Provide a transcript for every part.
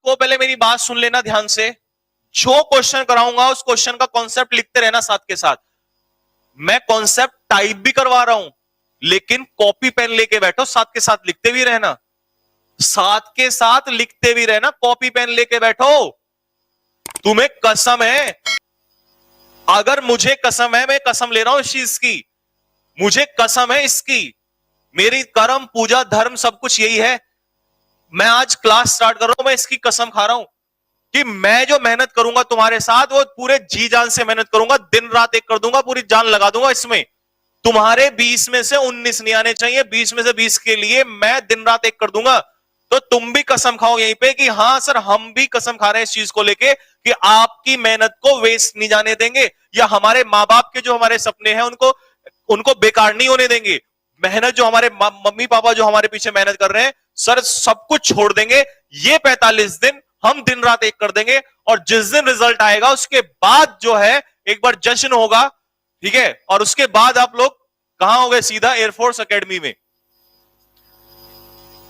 सबको पहले मेरी बात सुन लेना ध्यान से। जो क्वेश्चन कराऊंगा उस क्वेश्चन का कॉन्सेप्ट लिखते रहना साथ के साथ। मैं कॉन्सेप्ट टाइप भी करवा रहा हूं, लेकिन कॉपी पेन लेके बैठो, साथ के साथ लिखते भी रहना, साथ के साथ लिखते भी रहना, कॉपी पेन लेके बैठो। तुम्हें कसम है, अगर मुझे कसम है, मैं कसम ले रहा हूं इस चीज की, मुझे कसम है इसकी, मेरी कर्म पूजा धर्म सब कुछ यही है। मैं आज क्लास स्टार्ट कर रहा हूं, मैं इसकी कसम खा रहा हूं कि मैं जो मेहनत करूंगा तुम्हारे साथ वो पूरे जी जान से मेहनत करूंगा, दिन रात एक कर दूंगा, पूरी जान लगा दूंगा इसमें। तुम्हारे 20 में से 19 नहीं आने चाहिए, 20 में से 20 के लिए मैं दिन रात एक कर दूंगा। तो तुम भी कसम खाओ यहीं पे कि हाँ सर, हम भी कसम खा रहे हैं इस चीज को लेके कि आपकी मेहनत को वेस्ट नहीं जाने देंगे, या हमारे माँ बाप के जो हमारे सपने हैं उनको बेकार नहीं होने देंगे। मेहनत जो हमारे मम्मी पापा जो हमारे पीछे मेहनत कर रहे हैं, सर सब कुछ छोड़ देंगे। ये 45 दिन हम दिन रात एक कर देंगे, और जिस दिन रिजल्ट आएगा उसके बाद जो है एक बार जश्न होगा, ठीक है। और उसके बाद आप लोग कहां हो गए, सीधा एयरफोर्स एकेडमी में।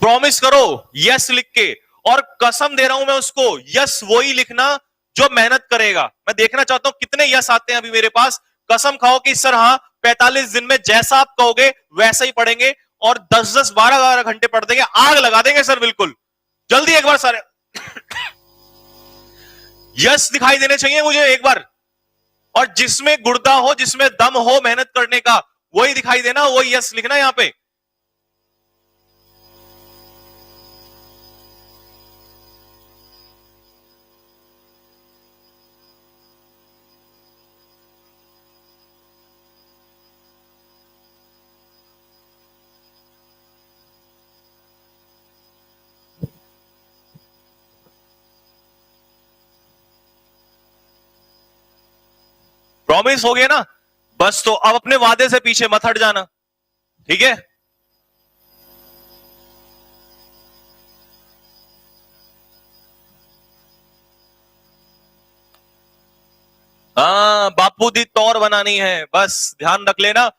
प्रॉमिस करो यस लिख के, और कसम दे रहा हूं मैं उसको, यस वही लिखना जो मेहनत करेगा। मैं देखना चाहता हूं कितने यस आते हैं अभी मेरे पास। कसम खाओ कि सर हाँ 45 दिन में जैसा आप कहोगे वैसा ही पढ़ेंगे, और 10-10 12-12 घंटे पढ़ देंगे, आग लगा देंगे सर बिल्कुल। जल्दी एक बार सारे यस दिखाई देने चाहिए मुझे एक बार। और जिसमें गुर्दा हो, जिसमें दम हो मेहनत करने का, वही दिखाई देना, वही यस लिखना यहां पे। प्रॉमिस हो गया ना, बस। तो अब अपने वादे से पीछे मत हट जाना, ठीक है। हाँ, बापू दी तौर बनानी है, बस ध्यान रख लेना।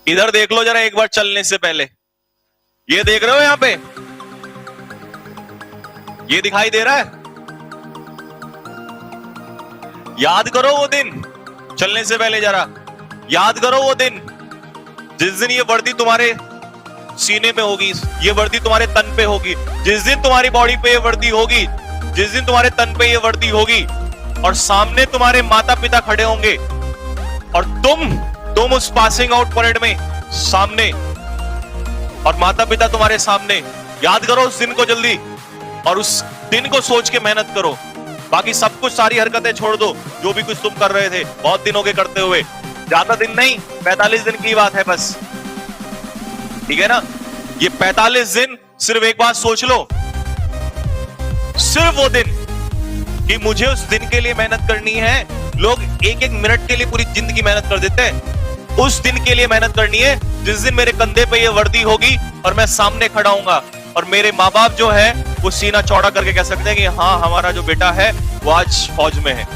इधर देख लो जरा एक बार चलने से पहले, ये देख रहे हो यहां पे, ये दिखाई दे रहा है। याद करो वो दिन, चलने से पहले जरा याद करो वो दिन, जिस दिन ये वर्दी तुम्हारे सीने पे होगी, ये वर्दी तुम्हारे तन पे होगी, जिस दिन तुम्हारी बॉडी पे ये वर्दी होगी, जिस दिन तुम्हारे तन पे ये वर्दी होगी, और सामने तुम्हारे माता पिता खड़े होंगे, और तुम उस पासिंग आउट परेड में सामने, और माता पिता तुम्हारे सामने। याद करो उस दिन को जल्दी, और उस दिन को सोच के मेहनत करो। बाकी सब कुछ, सारी हरकतें छोड़ दो, जो भी कुछ तुम कर रहे थे बहुत दिनों के करते हुए। ज्यादा दिन नहीं, 45 दिन की बात है बस, ठीक है ना। ये 45 दिन सिर्फ एक बात सोच लो, सिर्फ वो दिन कि मुझे उस दिन के लिए मेहनत करनी है। लोग एक एक मिनट के लिए पूरी जिंदगी मेहनत कर देते हैं, उस दिन के लिए मेहनत करनी है जिस दिन मेरे कंधे पे ये वर्दी होगी और मैं सामने खड़ा हूंगा, और मेरे माँ बाप जो है वो सीना चौड़ा करके कह सकते हैं कि हाँ हमारा जो बेटा है वो आज फौज में है।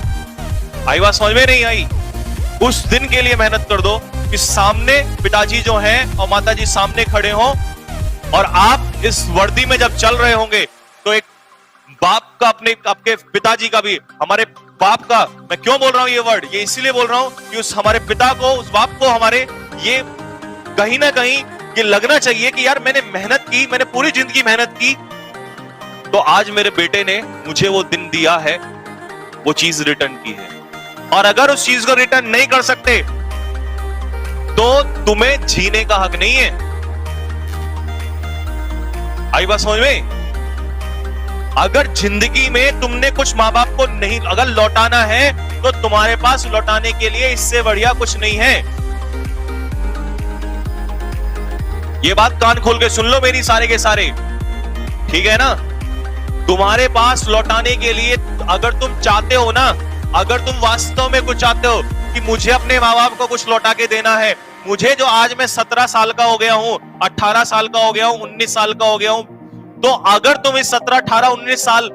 आई बात समझ में नहीं आई? उस दिन के लिए मेहनत कर दो कि सामने पिताजी जो हैं और माताजी सामने खड़े हों, और आप इस वर्दी में जब चल रहे होंगे तो एक बाप का, अपने आपके पिताजी का भी, हमारे बाप का, मैं क्यों बोल रहा हूं ये वर्ड, ये इसीलिए बोल रहा हूं कि उस हमारे पिता को, उस बाप को हमारे ये कहीं ना कहीं ये लगना चाहिए कि यार मैंने मेहनत की, मैंने पूरी जिंदगी मेहनत की, तो आज मेरे बेटे ने मुझे वो दिन दिया है, वो चीज रिटर्न की है। और अगर उस चीज को रिटर्न नहीं कर सकते तो तुम्हें जीने का हक नहीं है। आई बात समझ में? अगर जिंदगी में तुमने कुछ माँ बाप को नहीं अगर लौटाना है तो तुम्हारे पास लौटाने के लिए इससे बढ़िया कुछ नहीं है। ये बात कान खोल के सुन लो मेरी सारे के सारे, ठीक है ना। तुम्हारे पास लौटाने के लिए, अगर तुम चाहते हो ना, अगर तुम वास्तव में कुछ चाहते हो कि मुझे अपने माँ बाप को कुछ लौटा के देना है, मुझे जो आज मैं 17 साल का हो गया हूं, 18 साल का हो गया हूं, 19 साल का हो गया हूं, तो अगर तुम इस 17, 18, 19 साल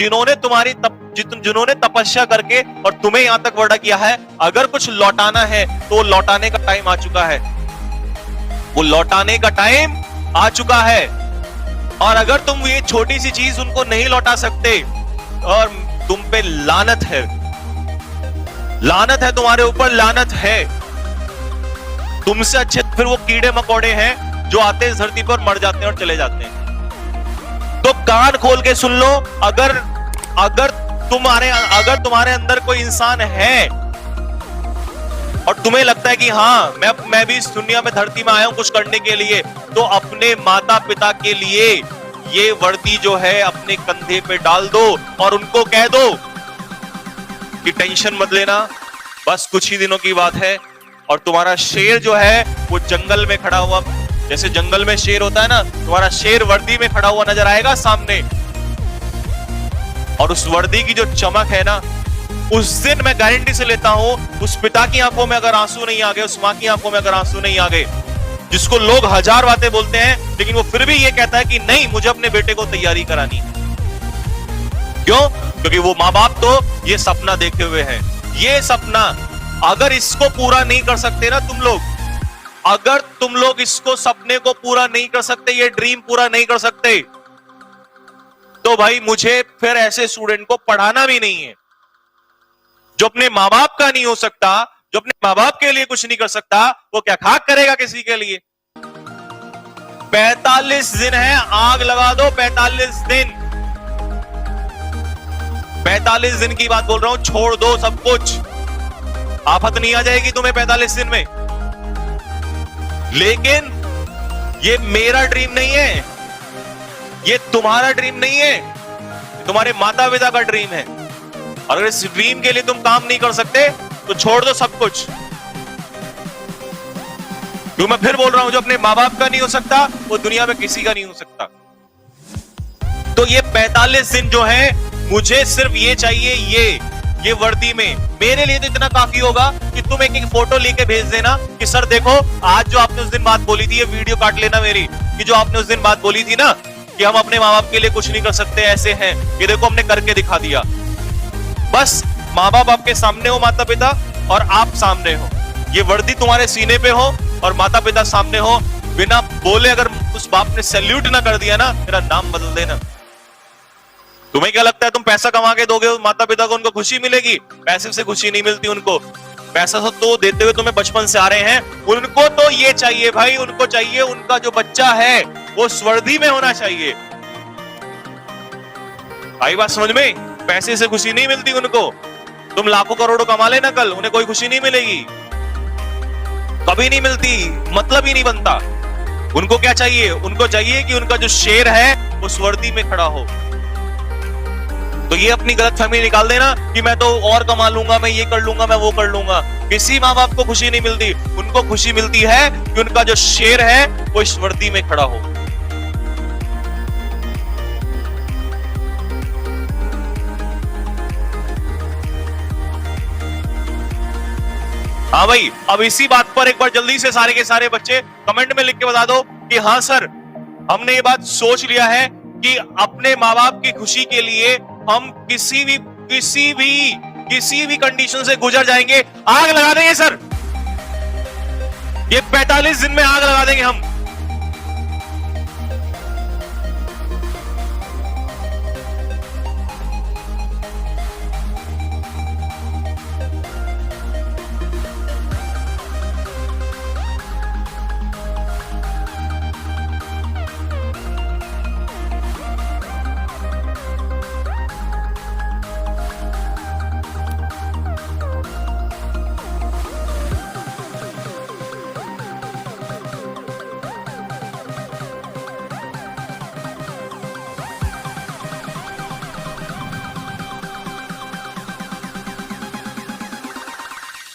जिन्होंने तपस्या करके और तुम्हें यहां तक बड़ा किया है, अगर कुछ लौटाना है तो लौटाने का टाइम आ चुका है। वो लौटाने का टाइम आ चुका है। और अगर तुम ये छोटी सी चीज उनको नहीं लौटा सकते, और तुम पे लानत है, लानत है तुम्हारे ऊपर, लानत है। तुमसे अच्छे फिर वो कीड़े मकोड़े हैं जो आते इस धरती पर, मर जाते हैं और चले जाते हैं। तो कान खोल के सुन लो, अगर तुम्हारे अंदर कोई इंसान है और तुम्हें लगता है कि हाँ मैं भी इस दुनिया में, धरती में आया हूं कुछ करने के लिए, तो अपने माता पिता के लिए ये वर्दी जो है अपने कंधे पे डाल दो और उनको कह दो कि टेंशन मत लेना, बस कुछ ही दिनों की बात है और तुम्हारा शेर जो है वो जंगल में खड़ा हुआ, जैसे जंगल में शेर होता है ना, तुम्हारा शेर वर्दी में खड़ा हुआ नजर आएगा सामने। और उस वर्दी की जो चमक है ना, उस दिन मैं गारंटी से लेता हूं, उस पिता की आंखों में अगर आंसू नहीं आ गए, उस मां की आंखों में अगर आंसू नहीं आ गए, जिसको लोग हजार बातें बोलते हैं लेकिन वो फिर भी ये कहता है कि नहीं, मुझे अपने बेटे को तैयारी करानी। क्यों? क्योंकि वो माँ बाप तो ये सपना देखे हुए हैं। ये सपना अगर इसको पूरा नहीं कर सकते ना तुम लोग, अगर तुम लोग इसको, सपने को पूरा नहीं कर सकते, ये ड्रीम पूरा नहीं कर सकते, तो भाई मुझे फिर ऐसे स्टूडेंट को पढ़ाना भी नहीं है। जो अपने माँ बाप का नहीं हो सकता, जो अपने माँ बाप के लिए कुछ नहीं कर सकता, वो क्या खाक करेगा किसी के लिए? 45 दिन है, आग लगा दो 45 दिन। 45 दिन की बात बोल रहा हूं, छोड़ दो सब कुछ, आफत नहीं आ जाएगी तुम्हें 45 दिन में। लेकिन ये मेरा ड्रीम नहीं है, ये तुम्हारा ड्रीम नहीं है, तुम्हारे माता पिता का ड्रीम है। अगर इस ड्रीम के लिए तुम काम नहीं कर सकते तो छोड़ दो सब कुछ। क्यों मैं फिर बोल रहा हूं, जो अपने माँ बाप का नहीं हो सकता वो दुनिया में किसी का नहीं हो सकता। तो ये 45 दिन जो है, मुझे सिर्फ ये चाहिए, ये वर्दी में। मेरे लिए तो इतना काफी होगा कि तुम एक फोटो लेके भेज देना कि सर देखो, आज जो आपने उस दिन बात बोली थी, ये वीडियो काट लेना मेरी, कि जो आपने उस दिन बात बोली थी ना कि हम अपने माँ बाप के लिए कुछ नहीं कर सकते, ऐसे हैं, ये देखो हमने करके दिखा दिया। बस माँ बाप आपके सामने हो, माता पिता, और आप सामने हो, ये वर्दी तुम्हारे सीने पे हो और माता पिता सामने हो। बिना बोले अगर उस बाप ने सैल्यूट ना कर दिया ना, मेरा नाम बदल देना। तुम्हें क्या लगता है तुम पैसा कमा के दोगे माता पिता को, उनको खुशी मिलेगी? पैसे से खुशी नहीं मिलती उनको। पैसा तो देते हुए तुम्हें बचपन से आ रहे हैं, उनको तो ये चाहिए भाई, उनको चाहिए उनका जो बच्चा है वो वर्दी में होना चाहिए। आई बात समझ में? पैसे से खुशी नहीं मिलती उनको। तुम लाखों करोड़ों कमा लेना कल, उन्हें कोई खुशी नहीं मिलेगी, कभी नहीं मिलती, मतलब ही नहीं बनता। उनको क्या चाहिए? उनको चाहिए कि उनका जो शेर है वो वर्दी में खड़ा हो। तो ये अपनी गलतफहमी निकाल देना कि मैं तो और कमा लूंगा, मैं ये कर लूंगा, मैं वो कर लूंगा। किसी माँ बाप को खुशी नहीं मिलती, उनको खुशी मिलती है कि उनका जो शेर है वो इस वर्दी में खड़ा हो। हाँ भाई, अब इसी बात पर एक बार जल्दी से सारे के सारे बच्चे कमेंट में लिख के बता दो कि हाँ सर, हमने ये बात सोच लिया है कि अपने माँ बाप की खुशी के लिए हम किसी भी कंडीशन से गुजर जाएंगे, आग लगा देंगे सर, ये 45 दिन में आग लगा देंगे हम।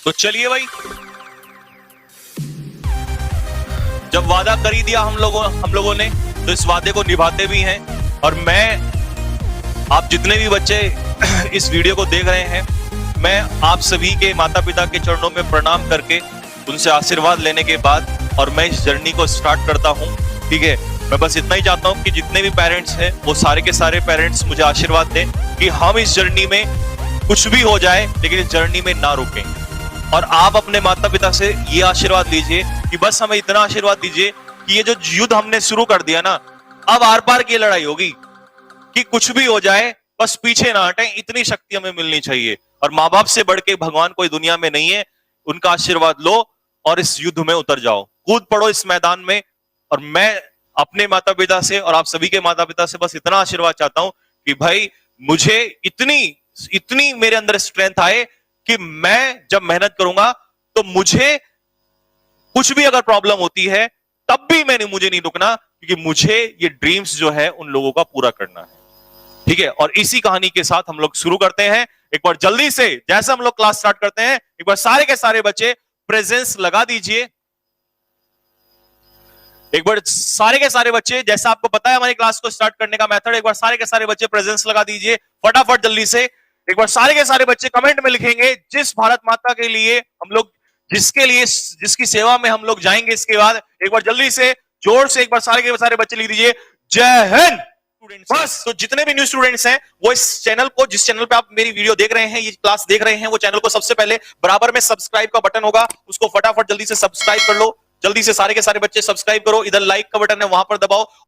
तो चलिए भाई, जब वादा कर ही दिया हम लोगों ने, तो इस वादे को निभाते भी हैं। और मैं, आप जितने भी बच्चे इस वीडियो को देख रहे हैं, मैं आप सभी के माता पिता के चरणों में प्रणाम करके उनसे आशीर्वाद लेने के बाद और मैं इस जर्नी को स्टार्ट करता हूं। ठीक है, मैं बस इतना ही चाहता हूं कि जितने भी पेरेंट्स हैं वो सारे के सारे पेरेंट्स मुझे आशीर्वाद दें कि हम इस जर्नी में कुछ भी हो जाए लेकिन इस जर्नी में ना रुकें। और आप अपने माता पिता से ये आशीर्वाद लीजिए कि बस हमें इतना आशीर्वाद दीजिए कि ये जो युद्ध हमने शुरू कर दिया ना, अब आर पार की लड़ाई होगी कि कुछ भी हो जाए बस पीछे ना हटें, इतनी शक्ति हमें मिलनी चाहिए। और मां बाप से बढ़ के भगवान कोई दुनिया में नहीं है, उनका आशीर्वाद लो और इस युद्ध में उतर जाओ, कूद पड़ो इस मैदान में। और मैं अपने माता पिता से और आप सभी के माता पिता से बस इतना आशीर्वाद चाहता हूं कि भाई मुझे इतनी इतनी मेरे अंदर स्ट्रेंथ आए कि मैं जब मेहनत करूंगा तो मुझे कुछ भी अगर प्रॉब्लम होती है तब भी मुझे नहीं रुकना, क्योंकि मुझे ये ड्रीम्स जो है उन लोगों का पूरा करना है। ठीक है, और इसी कहानी के साथ हम लोग शुरू करते हैं। एक बार जल्दी से जैसे हम लोग क्लास स्टार्ट करते हैं, एक बार सारे के सारे बच्चे प्रेजेंस लगा दीजिए। एक बार सारे के सारे बच्चे, जैसा आपको पता है हमारी क्लास को स्टार्ट करने का मेथड, एक बार सारे के सारे बच्चे प्रेजेंस लगा दीजिए फटाफट जल्दी से। एक बार सारे के सारे बच्चे कमेंट में लिखेंगे जिस भारत माता के लिए हम लोग, जिसकी सेवा में हम लोग जाएंगे इसके बाद। एक बार जल्दी से जोर से एक बार सारे के सारे बच्चे लिख दीजिए जय हिंद। बस, तो जितने भी न्यू स्टूडेंट्स हैं वो इस चैनल को, जिस चैनल पे आप मेरी वीडियो देख रहे हैं, ये क्लास देख रहे हैं, वो चैनल को सबसे पहले बराबर में सब्सक्राइब का बटन होगा, उसको फटाफट जल्दी से सब्सक्राइब कर लो। जल्दी से सारे के सारे बच्चे सब्सक्राइब करो। इधर लाइक का बटन है वहां पर दबाओ।